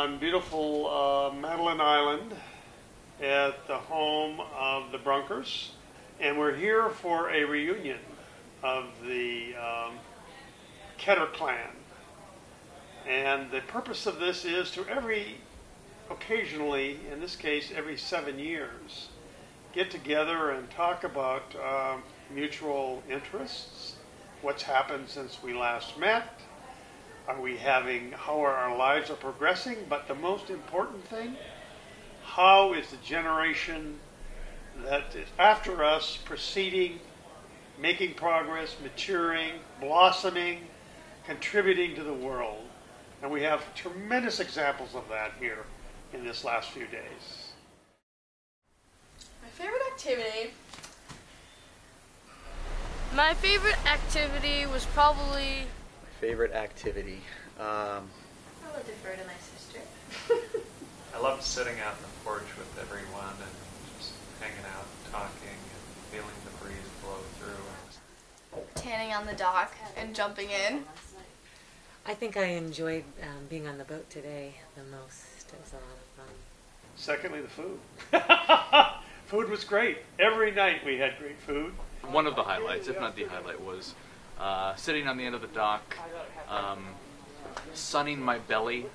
on beautiful Madeline Island at the home of the Brunkers, and we're here for a reunion of the Ketter clan. And the purpose of this is to occasionally, in this case every 7 years, get together and talk about mutual interests, what's happened since we last met, how our lives are progressing, but the most important thing, how is the generation that is after us proceeding, making progress, maturing, blossoming, contributing to the world. And we have tremendous examples of that here in this last few days. My favorite activity? My favorite activity was probably... Favorite activity? I will defer to my sister. I loved sitting out on the porch with everyone and just hanging out, talking, and feeling the breeze blow through. Tanning on the dock and jumping in. I think I enjoyed being on the boat today the most. It was a lot of fun. Secondly, the food. Food was great. Every night we had great food. One of the highlights, if not the highlight, was sitting on the end of the dock, sunning my belly.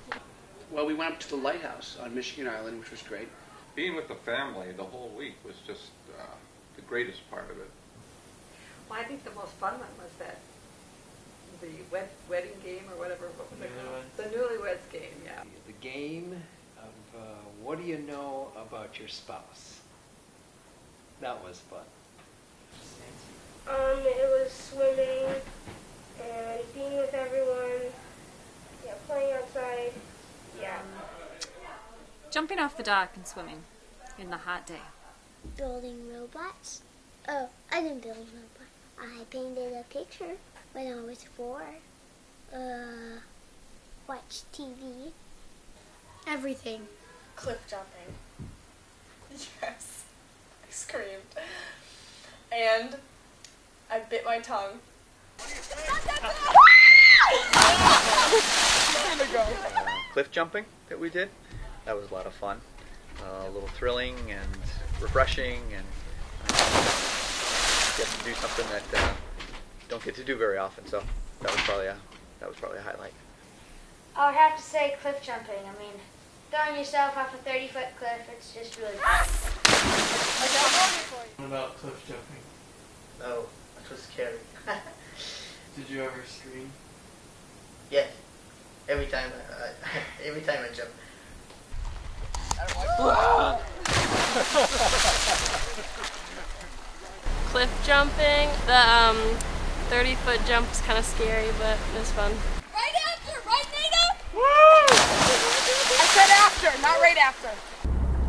Well, we went up to the lighthouse on Michigan Island, which was great. Being with the family the whole week was just the greatest part of it. Well, I think the most fun one was the wedding game or whatever. What was it called? The newlyweds game, yeah. The game of what do you know about your spouse? That was fun. It was swimming and being with everyone, yeah, playing outside, yeah. Jumping off the dock and swimming in the hot day. Building robots. Oh, I didn't build a robot. I painted a picture when I was 4. Watched TV. Everything. Cliff jumping. Yes. I screamed. And I bit my tongue. Cliff jumping that we did. That was a lot of fun. A little thrilling and refreshing, and get to do something that don't get to do very often. So that was probably a highlight. I would have to say cliff jumping. I mean, throwing yourself off a 30-foot cliff, it's just really fun. What about cliff jumping? No, that was scary. Did you ever scream? Yes. Every time I jump. Cliff jumping. The 30-foot jump was kind of scary, but it was fun. Right after, right, Nina? Woo! I said after, not right after.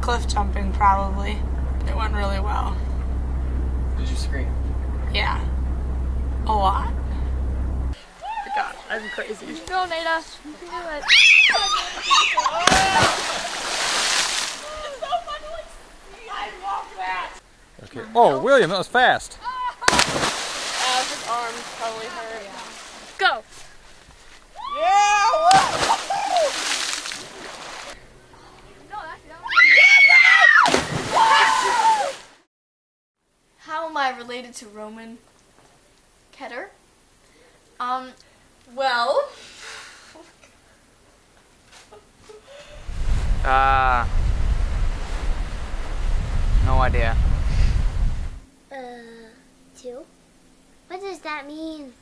Cliff jumping, probably. It went really well. Did you scream? Yeah. A lot. God, I'm crazy. Go, Nada. You can do it. Okay. Oh, William, that was fast. His arms probably hurt. Go. Yeah! How am I related to Roman Ketter? Well... No idea. 2. What does that mean?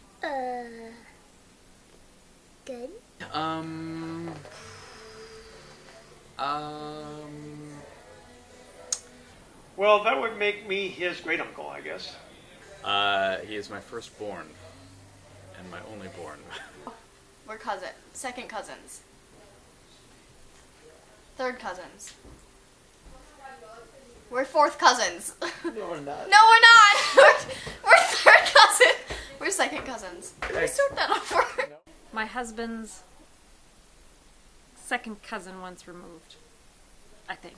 Good? Well, that would make me his great uncle, I guess. He is my firstborn and my only born. We're second cousins. Third cousins. We're fourth cousins. No, we're not. No, we're not. We're third cousins. We're second cousins. Can we start that over? My husband's second cousin once removed, I think.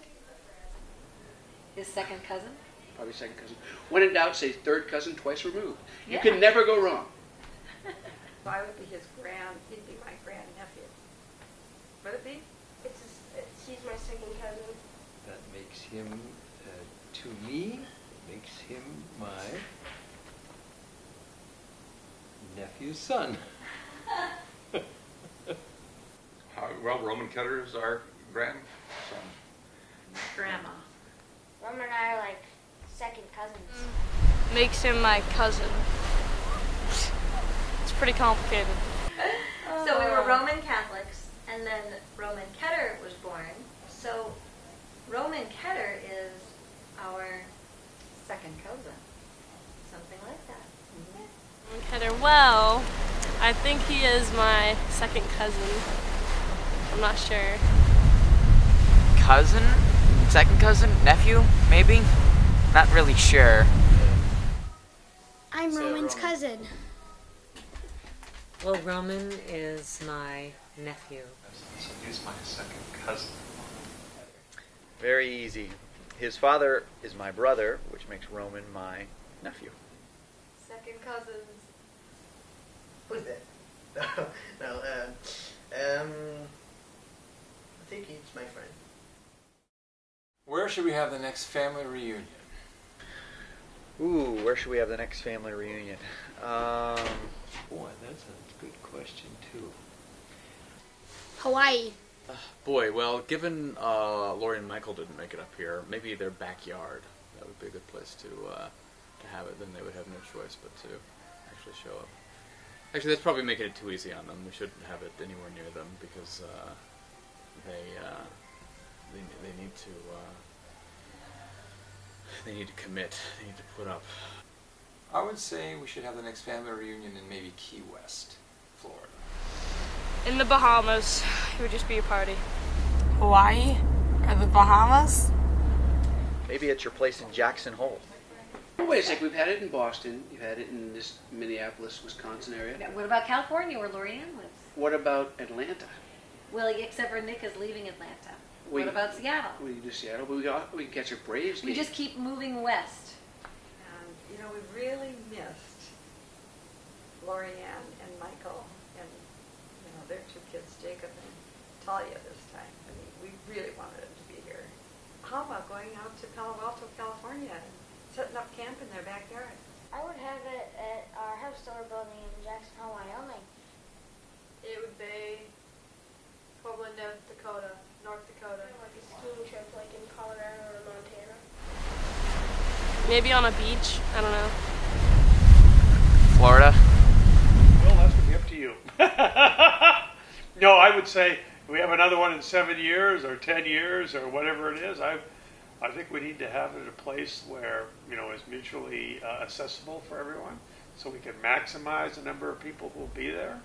His second cousin? Probably second cousin. When in doubt, say third cousin twice removed. You Yeah. can never go wrong. I would be his he'd be my grandnephew. Would it be? It's his He's my second cousin. That makes him, to me, makes him my nephew's son. Well, Roman Ketter is our grandson. Grandma. Roman and I are like second cousins. Makes him my cousin. It's pretty complicated. So we were Roman Catholics, and then Roman Ketter was born. So Roman Ketter is our second cousin. Something like that. Ketter, well, I think he is my second cousin. I'm not sure. Cousin? Second cousin? Nephew? Maybe? Not really sure. I'm Roman's cousin. Well, Roman is my nephew. So he's my second cousin. Very easy. His father is my brother, which makes Roman my nephew. Second cousins. Who's that? No, I think he's my friend. Where should we have the next family reunion? Ooh, where should we have the next family reunion? Boy, that's a good question, too. Hawaii. Boy, well, given Lori and Michael didn't make it up here, maybe their backyard. That would be a good place to have it. Then they would have no choice but to actually show up. Actually, that's probably making it too easy on them. We shouldn't have it anywhere near them because they need to commit. They need to put up. I would say we should have the next family reunion in maybe Key West, Florida. In the Bahamas, it would just be a party. Hawaii? Or the Bahamas? Maybe at your place in Jackson Hole. Oh, wait a sec. We've had it in Boston. You've had it in this Minneapolis, Wisconsin area. Yeah, what about California, where Lorianne lives? What about Atlanta? Well, except for Nick is leaving Atlanta. We- What about Seattle? We do Seattle, but we can catch a Braves game. We just keep moving west. And, you know, we really missed Lorianne and Michael and, you know, their two kids, Jacob and Talia this time. I mean, we really wanted them to be here. How about going out to Palo Alto, California and setting up camp in their backyard? I would have it at our house store building in Jackson Hole, Wyoming. It would be equivalent of Dakota, North Dakota. Like a skiing trip like in Colorado or Montana. Maybe on a beach. I don't know. Florida? Well, that's going to be up to you. No, I would say we have another one in 7 years or 10 years or whatever it is. I think we need to have it at a place where, you know, is mutually accessible for everyone, so we can maximize the number of people who will be there.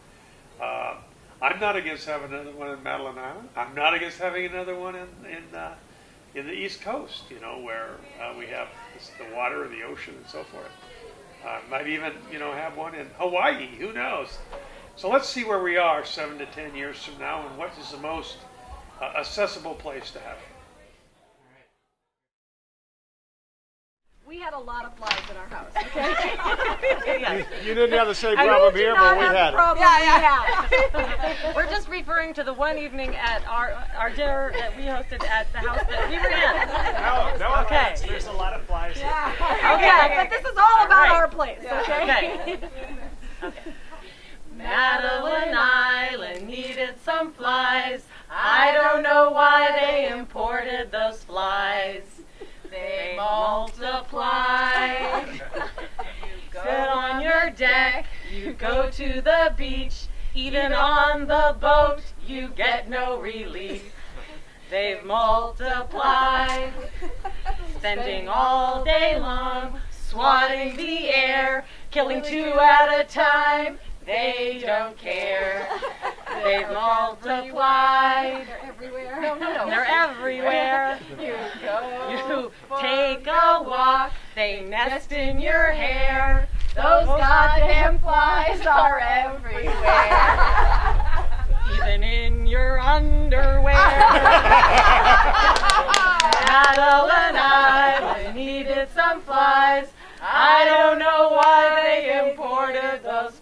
I'm not against having another one in Madeline Island. I'm not against having another one in the East Coast, you know, where we have the water or the ocean and so forth. Might even, you know, have one in Hawaii. Who knows? So let's see where we are 7 to 10 years from now, and what is the most accessible place to have it. We had a lot of flies in our house, okay? Yes. You didn't have the same problem here, but we had it. We're just referring to the one evening at our dinner that we hosted at the house that we were in. No, okay. There's a lot of flies here. Okay, but this is all about our place, okay? Okay. Madeline Island needed some flies. I don't know why they imported those flies. They multiply. You sit on your deck, you go to the beach. Even on the boat, you get no relief. They've multiplied, spending all day long, swatting the air, killing 2 at a time. They don't care. They've multiplied. They're everywhere. No. They're everywhere. You take a walk. They nest in your hair. Those goddamn flies are everywhere. Even in your underwear. Madeline Island needed some flies. I don't know why they imported those